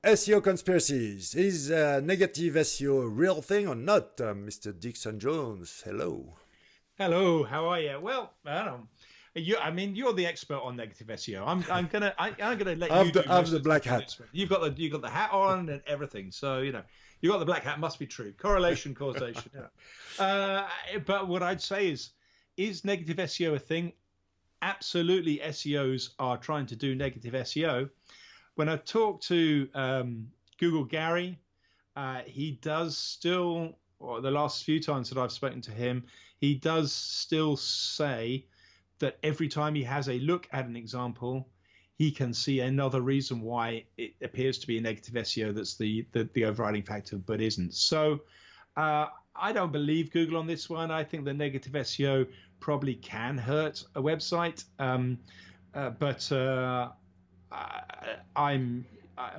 SEO conspiracies. Is negative SEO a real thing or not? Mr. Dixon Jones, hello. Hello, how are you? Well, I don't. I mean, you're the expert on negative SEO. I'm gonna let you do most The of the black talk on hat. this one. You've got the hat on and everything, so you got the black hat. Must be true. Correlation, causation. But what I'd say is negative SEO a thing? Absolutely, SEOs are trying to do negative SEO. When I talk to Google Gary, he does still, or the last few times that I've spoken to him, he does still say that every time he has a look at an example, he can see another reason why it appears to be a negative SEO that's the overriding factor, but isn't. So I don't believe Google on this one. I think the negative SEO probably can hurt a website, but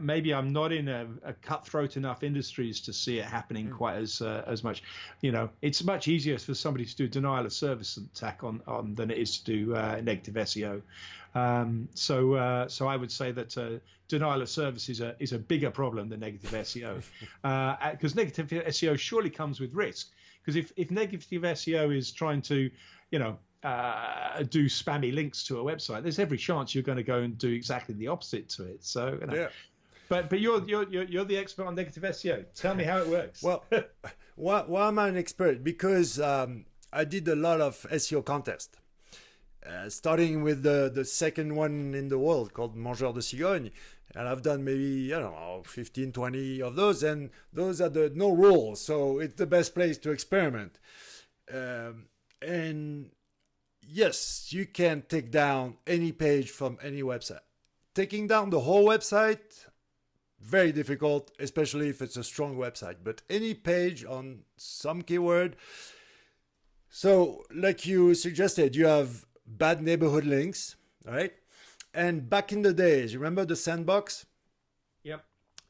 maybe I'm not in a cutthroat enough industries to see it happening quite as much. It's much easier for somebody to do denial of service attack on than it is to do negative SEO. So I would say that denial of service is a bigger problem than negative SEO, because negative SEO surely comes with risk. Because if negative SEO is trying to do spammy links to a website, there's every chance you're going to go and do exactly the opposite to it. So, Yeah. But you're the expert on negative SEO. Tell me how it works. Well, why am I an expert? Because I did a lot of SEO contests, starting with the second one in the world called Mangeur de Cigogne. And I've done maybe, 15, 20 of those. And those are the no rules. So it's the best place to experiment. And yes, you can take down any page from any website. Taking down the whole website, very difficult, especially if it's a strong website. But any page on some keyword. So like you suggested, you have bad neighborhood links, right? And back in the days, you remember the Sandbox? Yep.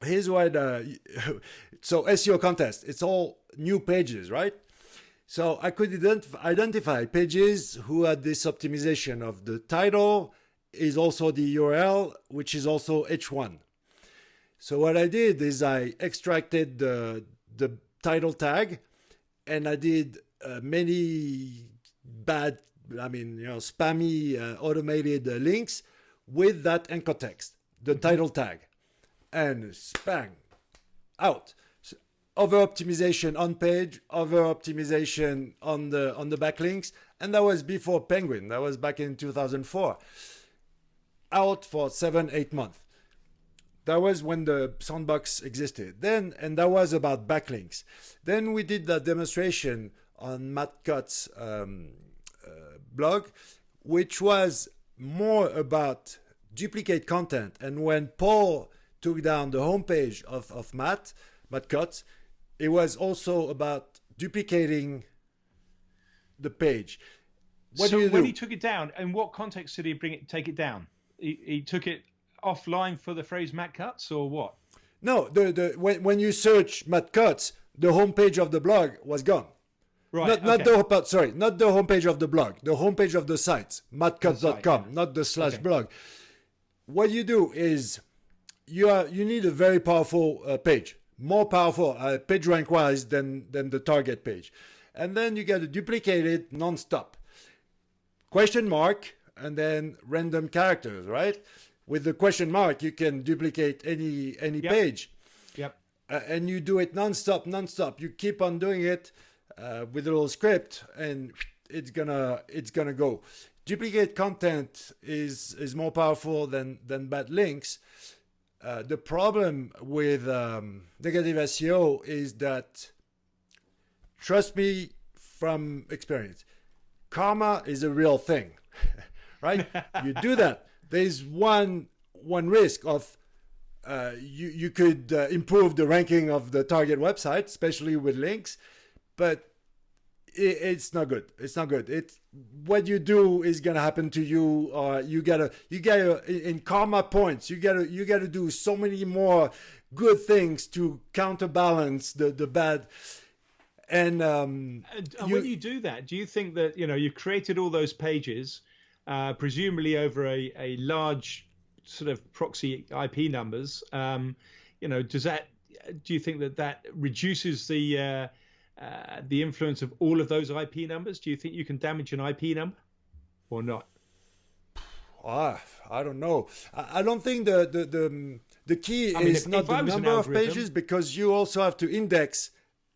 Here's what, so SEO Contest, it's all new pages, right? So I could identify pages who had this optimization of the title is also the URL, which is also H1. So what I did is I extracted the title tag, and I did many bad, spammy automated links with that anchor text, the title tag, and bang, out. Over optimization on page, over optimization on the backlinks, and that was before Penguin. That was back in 2004. Out for 7-8 months. That was when the Sandbox existed. And that was about backlinks. Then we did that demonstration on Matt Cott's blog, which was more about duplicate content. And when Paul took down the homepage of Matt Cott, it was also about duplicating the page. What do you do? When he took it down, in what context did he take it down? He took it offline for the phrase Matt Cutts, or what? No, when you search Matt Cutts, the homepage of the blog was gone. Right. Not the homepage of the blog, the homepage of the site, mattcutts.com, yeah. Not the /blog. What you do is you need a very powerful page, more powerful page rank wise than the target page, and then you got to duplicate it non-stop. Question mark and then random characters, right? With the question mark, you can duplicate any Yep. page. Yep. And you do it non-stop. You keep on doing it with a little script, and it's gonna go. Duplicate content is more powerful than bad links. The problem with negative SEO is that, trust me from experience, karma is a real thing, right? You do that. There's one risk of you could improve the ranking of the target website, especially with links, but it's not good. It's not good. What you do is gonna happen to you. You gotta in karma points. You gotta do so many more good things to counterbalance the bad. And when you do that, do you think that you created all those pages, presumably over a large sort of proxy IP numbers? do you think that reduces the influence of all of those IP numbers? Do you think you can damage an IP number or not? I don't know. I don't think the key is not the number of pages, because you also have to index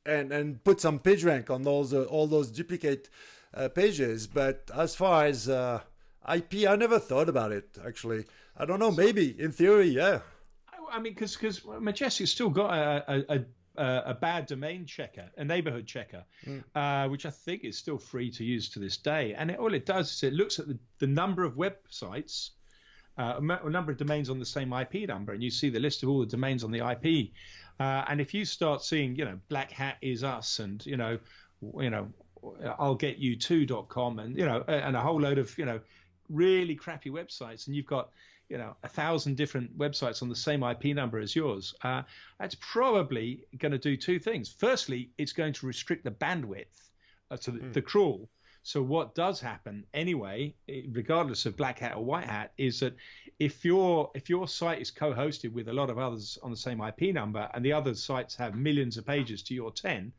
and put some page rank on all those duplicate pages. But as far as IP, I never thought about it, actually. I don't know. Maybe in theory, yeah. I mean, because Majestic's still got a bad domain checker, a neighborhood checker, which I think is still free to use to this day. And all it does is it looks at the number of websites, a number of domains on the same IP number, and you see the list of all the domains on the IP. And if you start seeing, Black Hat is us, and I'll get you to.com, and and a whole load of really crappy websites, and you've got 1,000 different websites on the same IP number as yours, that's probably going to do two things. Firstly, it's going to restrict the bandwidth to the crawl. So what does happen anyway, regardless of Black Hat or White Hat, is that if your site is co-hosted with a lot of others on the same IP number, and the other sites have millions of pages to your 10,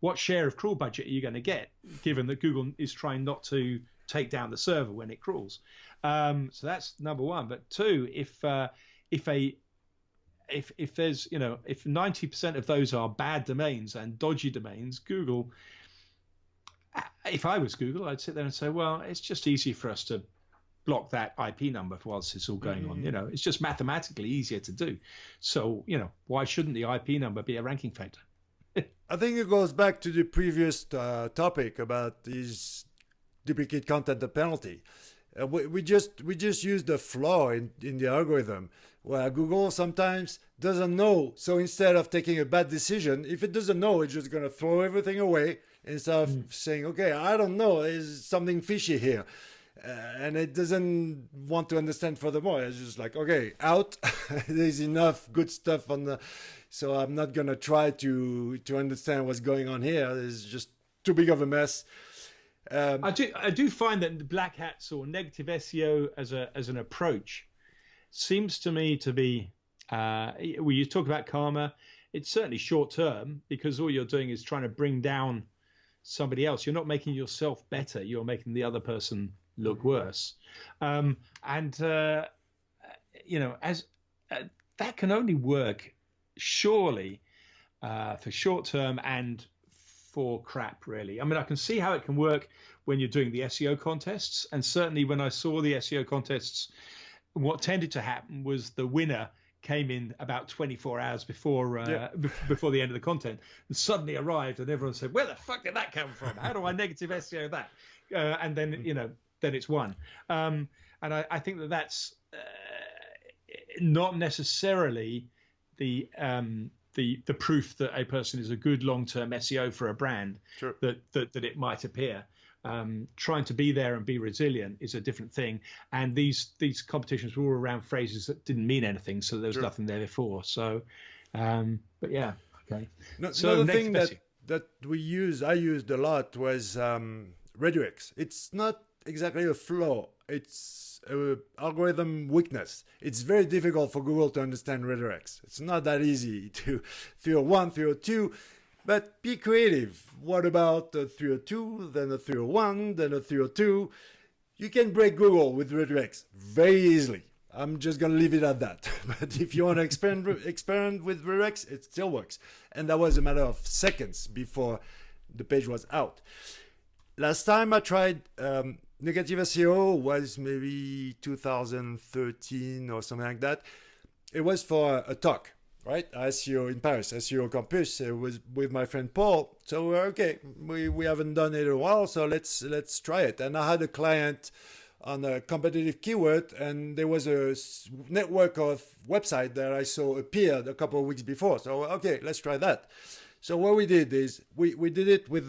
what share of crawl budget are you going to get, given that Google is trying not to take down the server when it crawls? So that's number one. But two, if there's if 90% of those are bad domains and dodgy domains, Google, if I was Google, I'd sit there and say, well, it's just easier for us to block that IP number whilst it's all going on. It's just mathematically easier to do. So why shouldn't the IP number be a ranking factor? I think it goes back to the previous topic about these duplicate content, the penalty. We just use the flaw in the algorithm, where Google sometimes doesn't know. So instead of taking a bad decision, if it doesn't know, it's just going to throw everything away instead of saying, okay, I don't know, there's something fishy here. And it doesn't want to understand furthermore. It's just like, okay, out. There's enough good stuff so I'm not going to try to understand what's going on here. It's just too big of a mess. I do find that the Black Hats or negative SEO as an approach seems to me to be, when you talk about karma, it's certainly short term, because all you're doing is trying to bring down somebody else. You're not making yourself better. You're making the other person look worse. That can only work surely for short term and for crap, really. I mean, I can see how it can work when you're doing the SEO contests, and certainly when I saw the SEO contests, what tended to happen was the winner came in about 24 hours before before the end of the content, and suddenly arrived, and everyone said, where the fuck did that come from? How do I negative SEO that? And then then it's won. And I think that's not necessarily the proof that a person is a good long-term SEO for a brand. Sure. that it might appear. Trying to be there and be resilient is a different thing. And these competitions were all around phrases that didn't mean anything, so there was nothing there before. So, but yeah, okay. So another thing that I used a lot was redirects. It's not exactly a flaw. It's an algorithm weakness. It's very difficult for Google to understand redirects. It's not that easy to 301, 302, but be creative. What about a 302, then a 301, then a 302? You can break Google with redirects very easily. I'm just going to leave it at that. But if you want to experiment with redirects, it still works. And that was a matter of seconds before the page was out. Last time I tried negative SEO was maybe 2013 or something like that. It was for a talk, right? SEO in Paris, SEO Campus. It was with my friend Paul. So okay, we haven't done it in a while, so let's try it. And I had a client on a competitive keyword, and there was a network of websites that I saw appeared a couple of weeks before. So okay, let's try that. So what we did is we did it with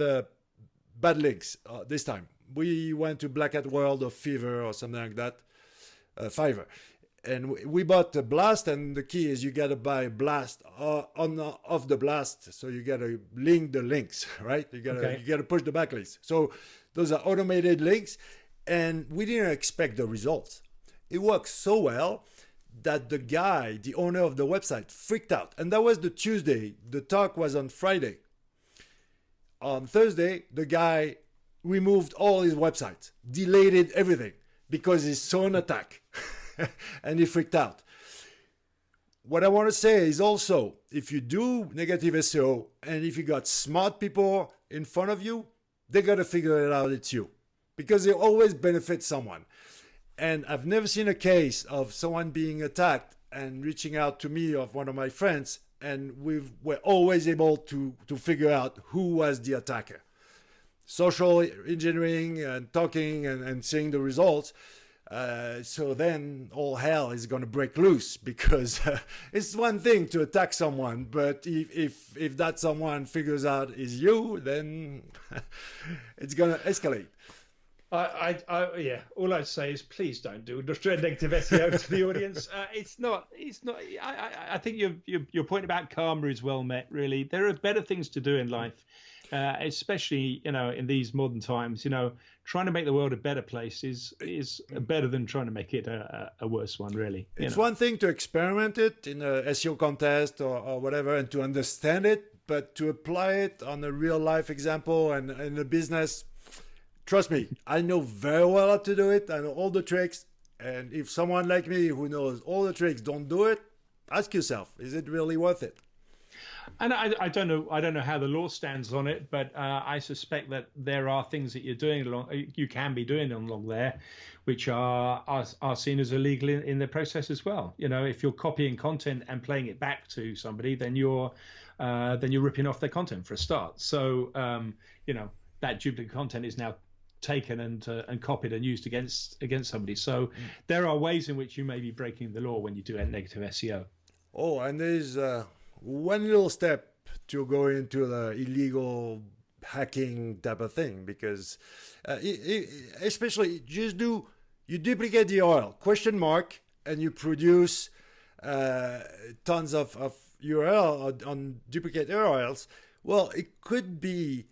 bad links this time. We went to Black Hat World or Fever or something like that, Fiverr. And we bought a blast, and the key is you got to buy blast off the blast. So you got to link the links, right? You got to push the backlinks. So those are automated links, and we didn't expect the results. It works so well that the guy, the owner of the website, freaked out. And that was the Tuesday. The talk was on Friday. On Thursday, the guy removed all his websites, deleted everything because he saw an attack and he freaked out. What I want to say is also, if you do negative SEO and if you got smart people in front of you, they got to figure it out it's you, because they always benefit someone. And I've never seen a case of someone being attacked and reaching out to me or one of my friends, and we're always able to figure out who was the attacker. Social engineering and talking and seeing the results. So then all hell is going to break loose, because it's one thing to attack someone, but if that someone figures out is you, then it's going to escalate. Yeah. All I'd say is please don't do negative SEO to the audience. It's not. I think your point about karma is well met. Really, there are better things to do in life, especially in these modern times. Trying to make the world a better place is better than trying to make it a worse one. Really, it's one thing to experiment it in a SEO contest or whatever, and to understand it, but to apply it on a real life example and in a business. Trust me, I know very well how to do it. I know all the tricks. And if someone like me who knows all the tricks don't do it, ask yourself, is it really worth it? And I don't know how the law stands on it, but I suspect that there are things that you can be doing along there, which are seen as illegal in the process as well. If you're copying content and playing it back to somebody, then you're ripping off their content for a start. So that duplicate content is now taken and copied and used against somebody. So there are ways in which you may be breaking the law when you do negative SEO. Oh, and there's one little step to go into the illegal hacking type of thing, because especially you duplicate the URL, ? And you produce tons of URL on duplicate URLs. Well, it could be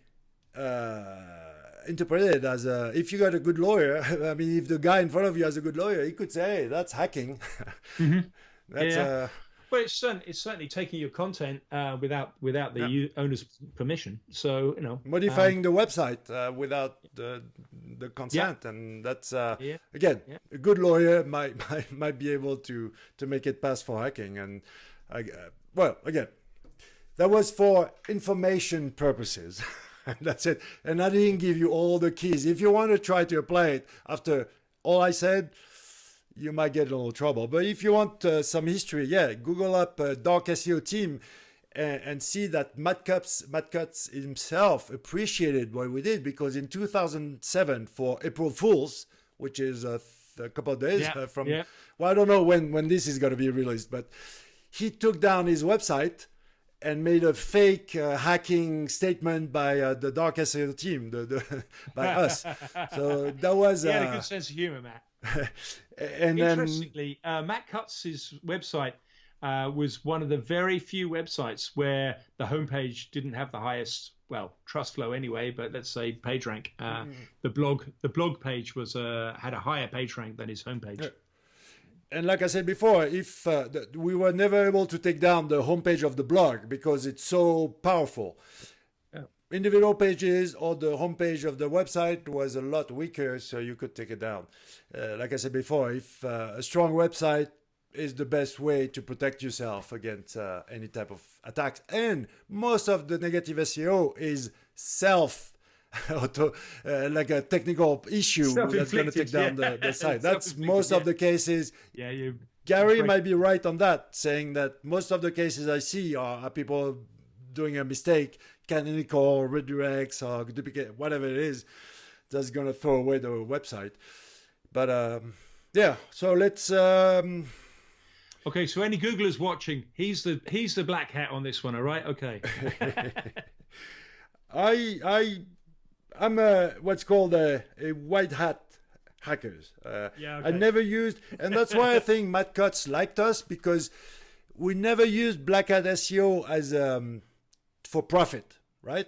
interpreted as if you got a good lawyer. I mean, if the guy in front of you has a good lawyer, he could say, "Hey, that's hacking." That's well, it's certainly taking your content without the owner's permission. So modifying the website without the consent, and that's again, a good lawyer might be able to make it pass for hacking. And again, that was for information purposes. That's it. And I didn't give you all the keys. If you want to try to apply it after all I said, you might get in a little trouble. But if you want some history, Google up Dark SEO team and see that Matt Cutts himself appreciated what we did, because in 2007 for April Fool's, which is a couple of days from, well, I don't know when this is going to be released, but he took down his website and made a fake hacking statement by the Dark SEO team, by us. So that was... He had a good sense of humor, Matt. And interestingly, Matt Cutts' website was one of the very few websites where the homepage didn't have the highest, trust flow anyway, but let's say page rank. The blog page had a higher page rank than his homepage. Yeah. And like I said before, if we were never able to take down the homepage of the blog because it's so powerful. Individual pages or the homepage of the website was a lot weaker, so you could take it down. Like I said before, if a strong website is the best way to protect yourself against any type of attacks. And most of the negative SEO is like a technical issue that's going to take down the site. That's most of the cases. Gary might be right on that, saying that most of the cases I see are people doing a mistake, canonical redirects or duplicate, whatever it is, that's going to throw away the website. But so let's... Okay, so any Googlers watching, he's the black hat on this one, all right? Okay. I'm what's called a white hat hackers. Okay. I never used, and that's why I think Matt Cutts liked us, because we never used black hat SEO as for profit, right?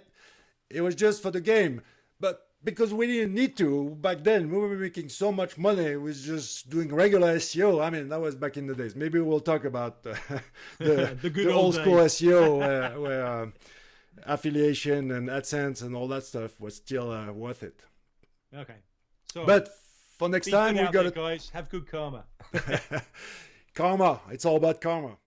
It was just for the game. But because we didn't need to back then. We were making so much money with just doing regular SEO. I mean, that was back in the days. Maybe we'll talk about the old school SEO where affiliation and AdSense and all that stuff was still worth it. Okay. So, but for next time, we got to guys have good karma. Karma. It's all about karma.